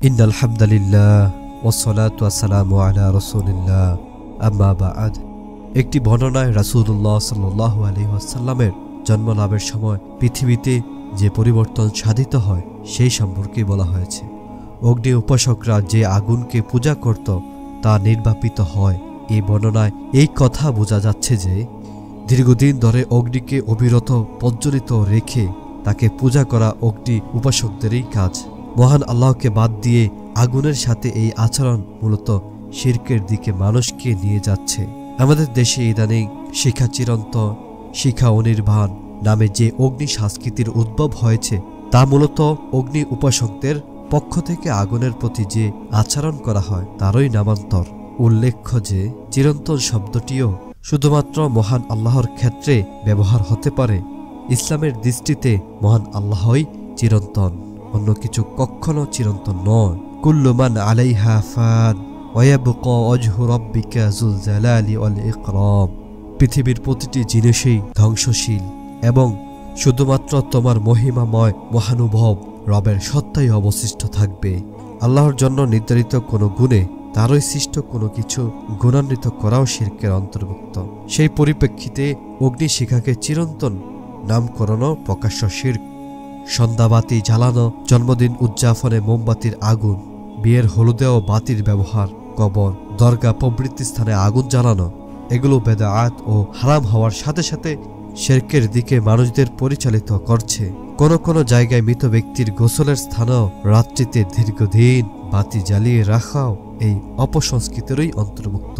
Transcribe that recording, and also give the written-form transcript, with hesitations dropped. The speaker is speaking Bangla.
ইন্নাল হামদুলিল্লাহ ওয়াসসালাতু ওয়াসসালামু আলা রাসূলিল্লাহ আম্মা বা'দ। একটি বর্ণনায় রাসূলুল্লাহ সাল্লাল্লাহু আলাইহি ওয়াসাল্লামের জন্মলাভের সময় পৃথিবীতে যে পরিবর্তন সাধিত হয় সেই সম্পর্কে বলা হয়েছে। অগ্নি উপাসকরা যে আগুনকে পূজা করত তা নির্বাপিত হয়। এই বর্ণনায় এই কথা বোঝা যাচ্ছে যে দীর্ঘদিন ধরে অগ্নিকে অবিরত প্রজ্বলিত রেখে তাকে পূজা করা অগ্নি উপাসকদেরই কাজ। মহান আল্লাহকে বাদ দিয়ে আগুনের সাথে এই আচরণ মূলত শিরকের দিকে মানুষকে নিয়ে যাচ্ছে। আমাদের দেশে ইদানিং শিখা চিরন্তন, শিখা অনির্বাণ নামে যে অগ্নি সংস্কৃতির উদ্ভব হয়েছে তা মূলত অগ্নি উপাসকদের পক্ষ থেকে আগুনের প্রতি যে আচরণ করা হয় তারই নামান্তর। উল্লেখ্য যে চিরন্তন শব্দটিও শুধুমাত্র মহান আল্লাহর ক্ষেত্রে ব্যবহার হতে পারে। ইসলামের দৃষ্টিতে মহান আল্লাহই চিরন্তন, অন্য কিছু কখনো চিরন্তন নয়। কুল্লু মান আলাইহা ফান ওয়া ইয়াবকা ওয়াজহু রাব্বিকা যুল জালালি ওয়াল ইকরাম। পৃথিবীর প্রতিটি জিনিসই ধ্বংসশীল এবং শুধুমাত্র তোমার মহিমাময় মহানুভব রবের সত্তাই অবশিষ্ট থাকবে। আল্লাহর জন্য নির্ধারিত কোনো গুণে তারই সৃষ্ট কোনো কিছু গুণান্বিত করাও শিরকের অন্তর্ভুক্ত। সেই পরিপ্রেক্ষিতে অগ্নিশিখাকে চিরন্তন নামকরণও প্রকাশ্য শিরক। সন্ধ্যাবাতি জ্বালানো, জন্মদিন উদযাপনে মোমবাতির আগুন, বিয়ের হলুদেও বাতির ব্যবহার, কবর, দরগা প্রভৃতি স্থানে আগুন জ্বালানো, এগুলো বেদাআত ও হারাম হওয়ার সাথে সাথে শিরকের দিকে মানুষদের পরিচালিত করছে। কোনো কোনো জায়গায় মৃত ব্যক্তির গোসলের স্থানেও রাত্রিতে দীর্ঘদিন বাতি জ্বালিয়ে রাখাও এই অপসংস্কৃতিরই অন্তর্ভুক্ত।